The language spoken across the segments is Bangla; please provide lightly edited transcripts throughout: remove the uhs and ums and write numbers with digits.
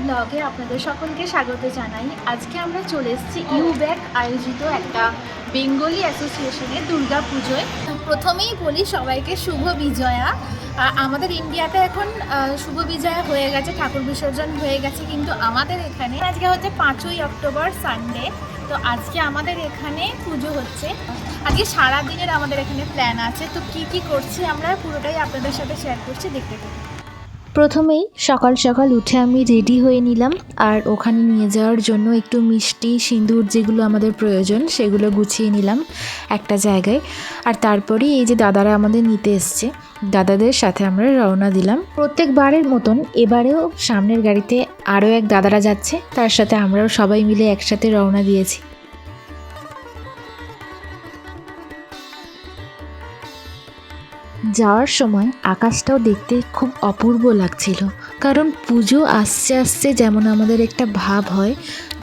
ব্লগে আপনাদের সকলকে স্বাগত জানাই। আজকে আমরা চলে এসেছি ইউব্যাক আয়োজিত একটা বেঙ্গলি অ্যাসোসিয়েশনের দুর্গা পুজোয়। প্রথমেই বলি সবাইকে শুভ বিজয়া। আমাদের ইন্ডিয়াতে এখন শুভ বিজয়া হয়ে গেছে, ঠাকুর বিসর্জন হয়ে গেছে, কিন্তু আমাদের এখানে আজকে হচ্ছে 5ই অক্টোবর সানডে। তো আজকে আমাদের এখানে পুজো হচ্ছে। আজকে সারাদিনের আমাদের এখানে প্ল্যান আছে, তো কি কি করছি আমরা পুরোটাই আপনাদের সাথে শেয়ার করছি, দেখতে থাকুন। প্রথমেই সকাল সকাল উঠে আমি রেডি হয়ে নিলাম, আর ওখানে নিয়ে যাওয়ার জন্য একটু মিষ্টি সিঁদুর যেগুলো আমাদের প্রয়োজন সেগুলো গুছিয়ে নিলাম একটা জায়গায়। আর তারপরে এই যে দাদারা আমাদের নিতে এসছে, দাদাদের সাথে আমরা রওনা দিলাম। প্রত্যেকবারের মতন এবারেও সামনের গাড়িতে আরও এক দাদারা যাচ্ছে, তার সাথে আমরাও সবাই মিলে একসাথে রওনা দিয়েছি। যাওয়ার সময় আকাশটাও দেখতে খুব অপূর্ব লাগছিল, কারণ পুজো আসছে আসছে যেমন আমাদের একটা ভাব হয়,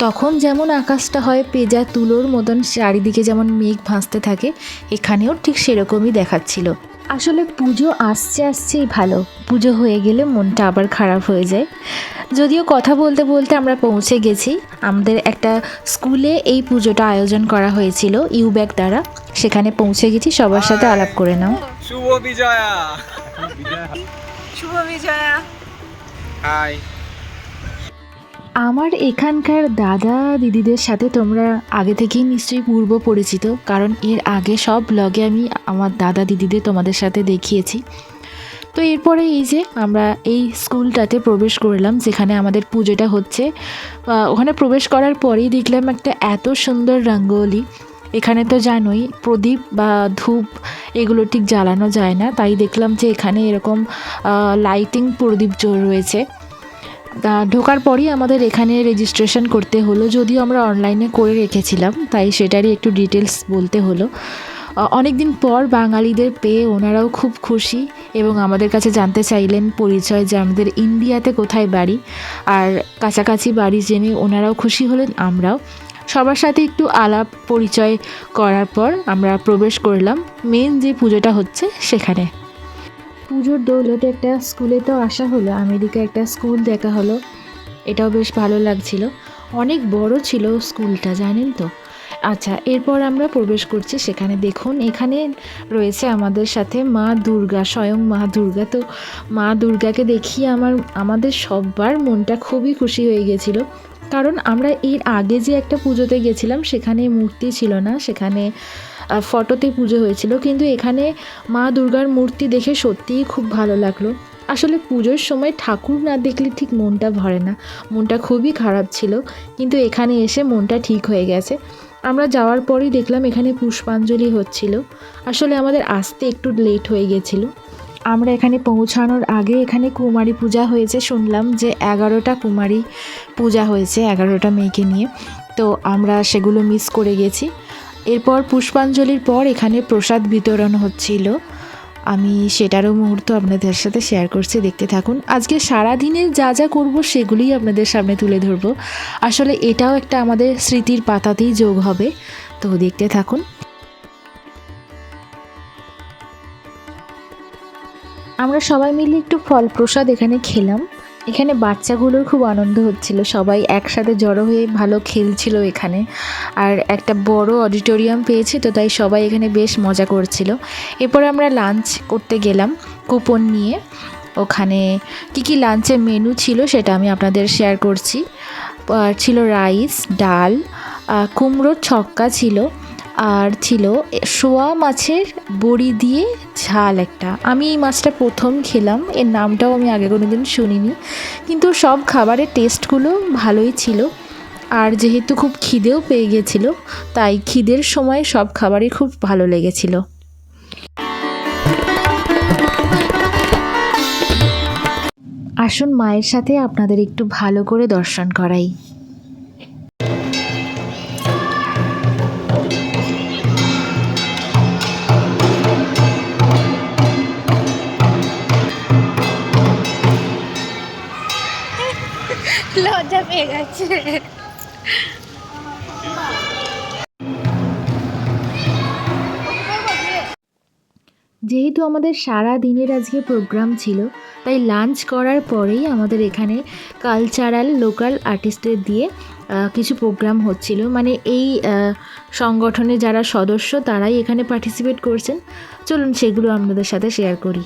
তখন যেমন আকাশটা হয় পেঁজা তুলোর মতন, চারিদিকে যেমন মেঘ ভাসতে থাকে, এখানেও ঠিক সেরকমই দেখাচ্ছিল। আসলে পুজো আসছে আসছেই ভালো, পুজো হয়ে গেলে মনটা আবার খারাপ হয়ে যায়। যদিও কথা বলতে বলতে আমরা পৌঁছে গেছি। আমাদের একটা স্কুলে এই পুজোটা আয়োজন করা হয়েছিল ইউব্যাক দ্বারা, সেখানে পৌঁছে গেছি। সবার সাথে আলাপ করে নাও। শুভ বিজয়া। শুভ বিজয়া। হাই। আমার এখানকার দাদা দিদিদের সাথে তোমরা আগে থেকেই নিশ্চয়ই পূর্ব পরিচিত, কারণ এর আগে সব ব্লগে আমি আমার দাদা দিদিদের তোমাদের সাথে দেখিয়েছি। তো এরপরে এই যে আমরা এই স্কুলটাতে প্রবেশ করলাম যেখানে আমাদের পুজোটা হচ্ছে। ওখানে প্রবেশ করার পরেই দেখলাম একটা এত সুন্দর রঙ্গোলি। এখানে তো জানোই প্রদীপ বা ধূপ এগুলো ঠিক জ্বালানো যায় না, তাই দেখলাম যে এখানে এরকম লাইটিং প্রদীপ রয়েছে। ঢোকার পরই আমাদের এখানে রেজিস্ট্রেশন করতে হলো, যদিও আমরা অনলাইনে করে রেখেছিলাম, তাই সেটারই একটু ডিটেলস বলতে হলো। অনেক দিন পর বাঙালিদের পেয়ে ওনারাও খুব খুশি এবং আমাদের কাছে জানতে চাইলেন পরিচয়, যে আমাদের ইন্ডিয়াতে কোথায় বাড়ি, আর কাছাকাছি বাড়ি জেনে ওনারাও খুশি হলেন, আমরাও। সবার সাথে একটু আলাপ পরিচয় করার পর আমরা প্রবেশ করলাম মেন যে পুজোটা হচ্ছে সেখানে। পুজোর দৌলতে একটা স্কুলে তো আসা হলো, আমেরিকা একটা স্কুল দেখা হলো, এটাও বেশ ভালো লাগছিল। অনেক বড় ছিল স্কুলটা, জানেন তো। আচ্ছা, এরপর আমরা প্রবেশ করছি সেখানে। দেখুন এখানে রয়েছে আমাদের সাথে মা দুর্গা, স্বয়ং মা দুর্গা। তো মা দুর্গাকে দেখিয়ে আমাদের সবার মনটা খুবই খুশি হয়ে গেছিলো, কারণ আমরা এর আগে যে একটা পুজোতে গেছিলাম সেখানে মূর্তি ছিল না, সেখানে ফটোতে পুজো হয়েছিল, কিন্তু এখানে মা দুর্গার মূর্তি দেখে সত্যিই খুব ভালো লাগলো। আসলে পুজোর সময় ঠাকুর না দেখলে ঠিক মনটা ভরে না, মনটা খুবই খারাপ ছিল, কিন্তু এখানে এসে মনটা ঠিক হয়ে গেছে। আমরা যাওয়ার পরই দেখলাম এখানে পুষ্পাঞ্জলি হচ্ছিল। আসলে আমাদের আসতে একটু লেট হয়ে গেছিলো। আমরা এখানে পৌঁছানোর আগে এখানে কুমারী পূজা হয়েছে, শুনলাম যে 11টা কুমারী পূজা হয়েছে 11টা মেয়েকে নিয়ে, তো আমরা সেগুলো মিস করে গেছি। এরপর পুষ্পাঞ্জলির পর এখানে প্রসাদ বিতরণ হচ্ছিল, আমি সেটারও মুহূর্ত আপনাদের সাথে শেয়ার করছি, দেখতে থাকুন। আজকে সারাদিনের যা যা করবো সেগুলিই আপনাদের সামনে তুলে ধরবো। আসলে এটাও একটা আমাদের স্মৃতির পাতাতেই যোগ হবে, তো দেখতে থাকুন। আমরা সবাই মিলে একটু ফল প্রসাদ এখানে খেলাম। এখানে বাচ্চাগুলোর খুব আনন্দ হচ্ছিল, সবাই একসাথে জড়ো হয়ে ভালো খেলছিল এখানে। আর একটা বড় অডিটোরিয়াম পেয়েছে, তো তাই সবাই এখানে বেশ মজা করছিল। এরপরে আমরা লাঞ্চ করতে গেলাম কুপন নিয়ে। ওখানে কি লাঞ্চের মেনু ছিল সেটা আমি আপনাদের শেয়ার করছি। ছিল রাইস, ডাল, কুমড়োর ছক্কা ছিল, আর ছিল শোয়া মাছের বড়ি দিয়ে ঝাল একটা। আমি এই মাছটা প্রথম খেলাম, এর নামটাও আমি আগে কোনো দিন শুনিনি, কিন্তু সব খাবারের টেস্টগুলো ভালোই ছিল। আর যেহেতু খুব খিদেও পেয়ে গেছিলো, তাই খিদের সময় সব খাবারই খুব ভালো লেগেছিল। আসুন মায়ের সাথে আপনাদের একটু ভালো করে দর্শন করাই। লজ্জা পেয়ে গেছে। যেহেতু আমাদের সারা দিনের আজকে প্রোগ্রাম ছিল, তাই লাঞ্চ করার পরেই আমাদের এখানে কালচারাল লোকাল আর্টিস্টদের দিয়ে কিছু প্রোগ্রাম হচ্ছিল। মানে এই সংগঠনে যারা সদস্য তারাই এখানে পার্টিসিপেট করছেন। চলুন সেগুলো আপনাদের সাথে শেয়ার করি।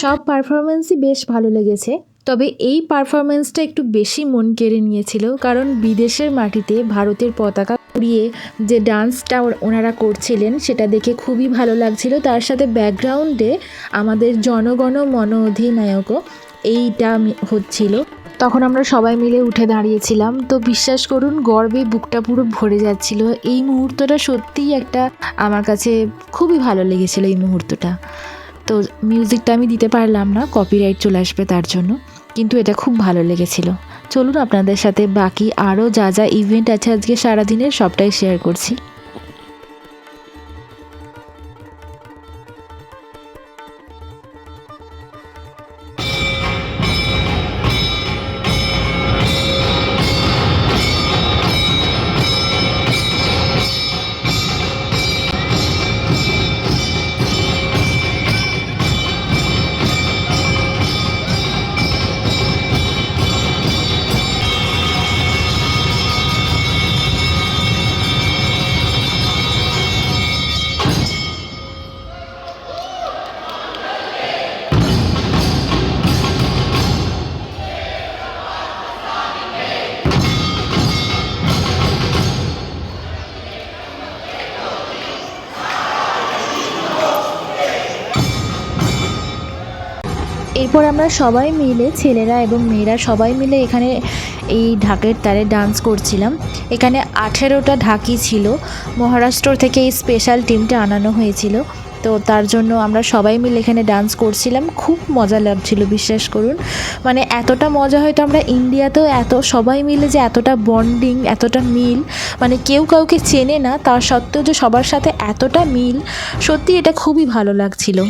সব পারফরমেন্সই বেশ ভালো লেগেছে, তবে এই পারফরমেন্সটা একটু বেশি মন কেড়ে নিয়েছিল, কারণ বিদেশের মাটিতে ভারতের পতাকা উড়িয়ে যে ডান্সটা ওনারা করছিলেন সেটা দেখে খুবই ভালো লাগছিল। তার সাথে ব্যাকগ্রাউন্ডে আমাদের জনগণ মন অধিনায়কও এইটা হচ্ছিল। তখন আমরা সবাই মিলে উঠে দাঁড়িয়েছিলাম, তো বিশ্বাস করুন গর্বে বুকটা পুরো ভরে যাচ্ছিল। এই মুহূর্তটা সত্যিই একটা আমার কাছে খুবই ভালো লেগেছিল এই মুহূর্তটা। তো মিউজিকটা আমি দিতে পারলাম না, কপিরাইট চলে আসবে তার জন্য, কিন্তু এটা খুব ভালো লেগেছিল। চলুন আপনাদের সাথে বাকি আরও যা যা ইভেন্ট আছে আজকে সারাদিনের সবটাই শেয়ার করছি। এরপর আমরা সবাই মিলে, ছেলেরা এবং মেয়েরা সবাই মিলে এখানে এই ঢাকের তালে ডান্স করছিলাম। এখানে 18টা ঢাকি ছিল, মহারাষ্ট্র থেকে এই স্পেশাল টিমটা আনানো হয়েছিল। তো তার জন্য আমরা সবাই মিলে এখানে ডান্স করছিলাম, খুব মজা লাগছিল বিশ্বাস করুন। মানে এতটা মজা হয়তো আমরা ইন্ডিয়াতেও এত সবাই মিলে যে এতটা বন্ডিং, এতটা মিল, মানে কেউ কাউকে চেনে না তা সত্ত্বেও যে সবার সাথে এতটা মিল, সত্যি এটা খুবই ভালো লাগছিল।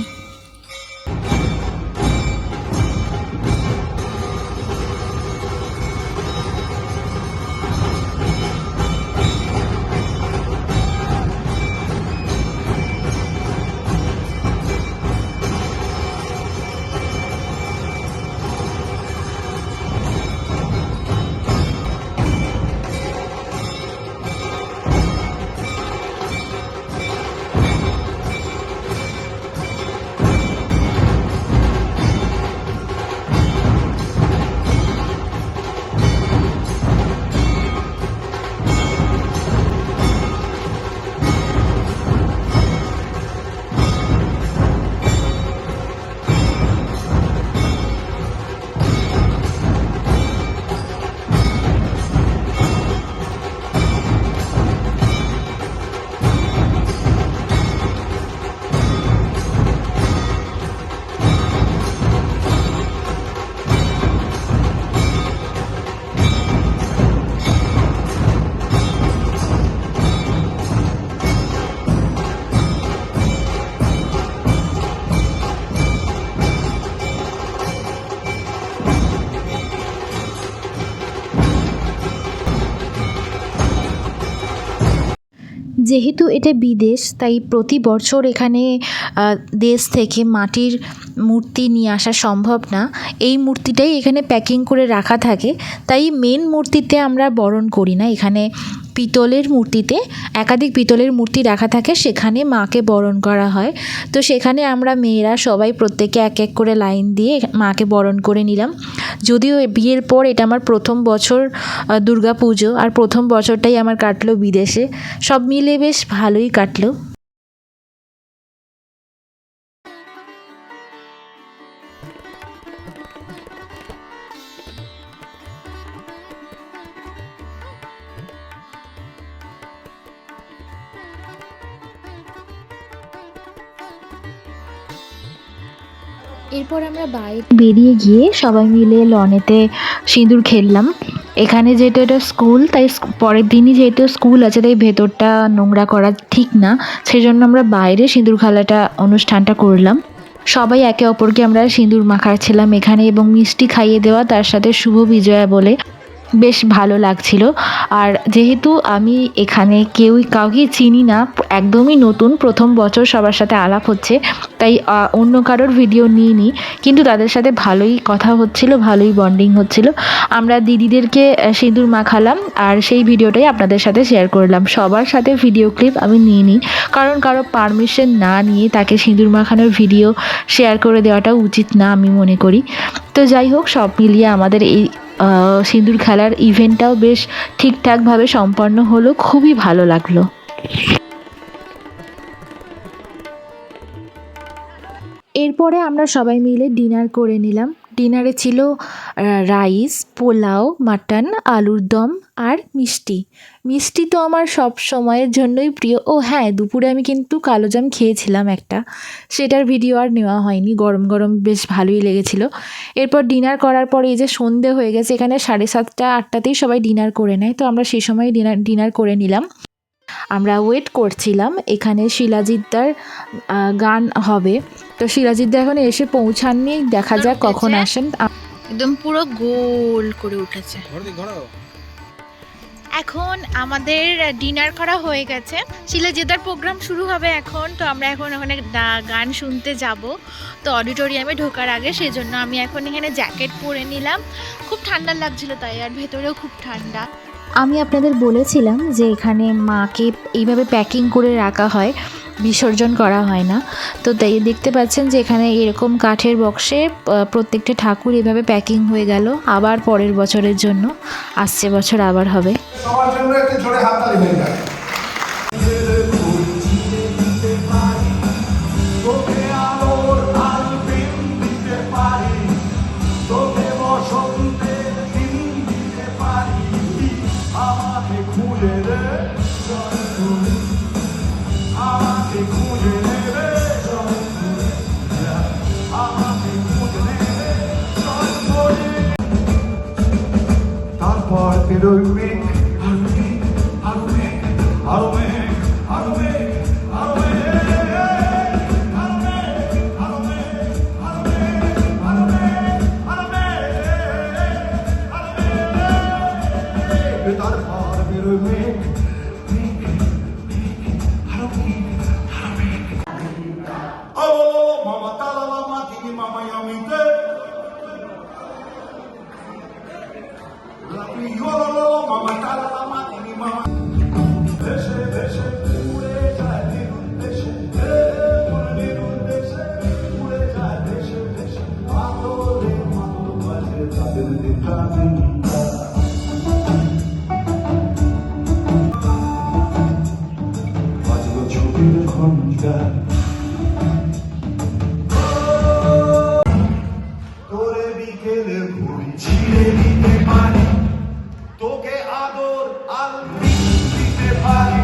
যেহেতু এটা বিদেশ, তাই প্রতি বছর এখানে দেশ থেকে মাটির মূর্তি নিয়ে আসা সম্ভব না। এই মূর্তিটাই এখানে প্যাকিং করে রাখা থাকে, তাই মেন মূর্তিতে আমরা বরণ করি না। এখানে পিতলের মূর্তিতে একাধিক পিতলের মূর্তি রাখা থাকে, সেখানে মাকে বরণ করা হয়। তো সেখানে আমরা মেয়েরা সবাই প্রত্যেকে এক এক করে লাইন দিয়ে মাকে বরণ করে নিলাম। যদিও বিয়ের পর এটা আমার প্রথম বছর দুর্গা পুজো, আর প্রথম বছরটাই আমার কাটলো বিদেশে। সব মিলে বেশ ভালোই কাটলো। এরপর আমরা বাইরে বেরিয়ে গিয়ে সবাই মিলে লনেতে সিঁদুর খেললাম। এখানে যেহেতু এটা স্কুল, তাই পরের দিনই যেহেতু স্কুল আছে, তাই ভেতরটা নোংরা করা ঠিক না, সেই জন্য আমরা বাইরে সিঁদুর খেলাটা অনুষ্ঠানটা করলাম। সবাই একে অপরকে আমরা সিঁদুর মাখাচ্ছিলাম এখানে, এবং মিষ্টি খাইয়ে দেওয়া, তার সাথে শুভ বিজয়া বলে বেশ ভালো লাগছিল। আর যেহেতু আমি এখানে কাউকে চিনি না, একদমই নতুন, প্রথম বছর সবার সাথে আলাপ হচ্ছে, তাই অন্য কারোর ভিডিও নিইনি, কিন্তু তাদের সাথে ভালোই কথা হচ্ছিল, ভালোই বন্ডিং হচ্ছিল। আমরা দিদিদেরকে সিঁদুর মাখালাম, আর সেই ভিডিওটাই আপনাদের সাথে শেয়ার করলাম। সবার সাথে ভিডিও ক্লিপ আমি নিইনি, কারণ কারো পারমিশন না নিয়ে তাকে সিঁদুর মাখানোর ভিডিও শেয়ার করে দেওয়াটা উচিত না আমি মনে করি। তো যাই হোক, সব মিলিয়ে আমাদের এই সিঁদুর খেলার ইভেন্টটাও বেশ ঠিকঠাকভাবে সম্পন্ন হলো, খুবই ভালো লাগলো। এরপরে আমরা সবাই মিলে ডিনার করে নিলাম। ডিনারে ছিল রাইস, পোলাও, মাটন, আলুর দম আর মিষ্টি। মিষ্টি তো আমার সব সময়ের জন্যই প্রিয়। ও হ্যাঁ, দুপুরে আমি কিন্তু কালোজাম খেয়েছিলাম একটা, সেটার ভিডিও আর নেওয়া হয়নি। গরম গরম বেশ ভালোই লেগেছিল। এরপর ডিনার করার পরে এই যে সন্ধে হয়ে গেছে, এখানে 7:30 8টাতেই সবাই ডিনার করে নেয়, তো আমরা সেই সময় ডিনার করে নিলাম। আমরা ওয়েট করছিলাম, এখানে শিলাজিৎদার গান হবে, তো শিলাজিৎদা এখন এসে পৌঁছাননি, দেখা যাক কখন আসেন। একদম পুরো গোল করে উঠেছে। এখন আমাদের ডিনার করা হয়ে গেছে, শিলাজিদার প্রোগ্রাম শুরু হবে এখন। তো আমরা এখন ওখানে গান শুনতে যাব, তো অডিটোরিয়ামে ঢোকার আগে সেই জন্য আমি এখন এখানে জ্যাকেট পরে নিলাম। খুব ঠান্ডা লাগছিল তাই, আর ভেতরেও খুব ঠান্ডা। আমি আপনাদের বলেছিলাম যে এখানে মাকে এইভাবে প্যাকিং করে রাখা হয়, বিসর্জন করা হয় না। তো তাই দেখতে পাচ্ছেন যে এখানে এরকম কাঠের বক্সে প্রত্যেকটা ঠাকুর এভাবে প্যাকিং হয়ে গেল, আবার পরের বছরের জন্য, আসছে বছর আবার হবে। সবার জন্য একটু জোরে হাততালি হয়ে যায়। তারপর বেরোয় মেঘ, আরো মেঘ, আরো মেঘ, আরো মেঘ, আরো মেঘ, আরো মেঘ, আরো মেঘ, আরো মেঘ, আরো মেঘ। তারপর বেরোয় মেঘ, আরো মেঘ, আরো মেঘ। ও মামা তালালা মাতিনি মামা আমিতে মামা তালালা মাতিনি মামা। দেশে দেশে উড়ে যায় নিরুল দেশে, নিরুল দেশে উড়ে যায় দেশে দেশে, মাতলে মাতল বাজে তাদের দিতা দিতা। বাজলো ছবির ঘন্টা, তোরে বিকেলে ভুল ছিঁড়ে দিতে পারি, তোকে আদর আর দিতে পারি,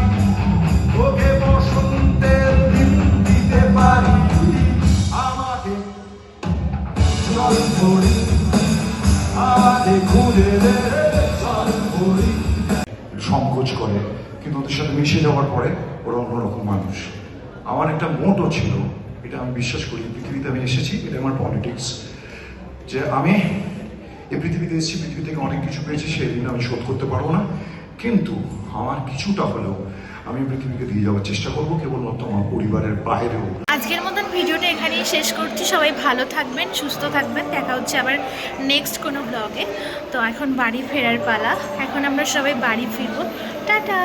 তোকে বসন্তের দিন দিতে পারি, আমাকে চল পড়ি, আমাকে ঘুরে দে চল পড়ি। সংকোচ করে, কিন্তু ওদের সাথে মিশে যাওয়ার পরে ওরা অন্যরকম মানুষ। আমার একটা মোটো ছিল, এটা আমি বিশ্বাস করি, পৃথিবীতে আমি এসেছি, এটা আমার পলিটিক্স, যে আমি এই পৃথিবীতে এসেছি, পৃথিবী থেকে অনেক কিছু পেয়েছি, সেই ঋণ আমি শোধ করতে পারবো না, কিন্তু আমার কিছুটা হলেও আমি পৃথিবীকে দিয়ে যাওয়ার চেষ্টা করবো, কেবলমাত্র আমার পরিবারের বাইরেও। আজকের মতন ভিডিওটা এখানেই শেষ করছি। সবাই ভালো থাকবেন, সুস্থ থাকবেন, দেখা হচ্ছে আবার নেক্সট কোনো ব্লগে। তো এখন বাড়ি ফেরার পালা, এখন আমরা সবাই বাড়ি ফিরবো। টাটা।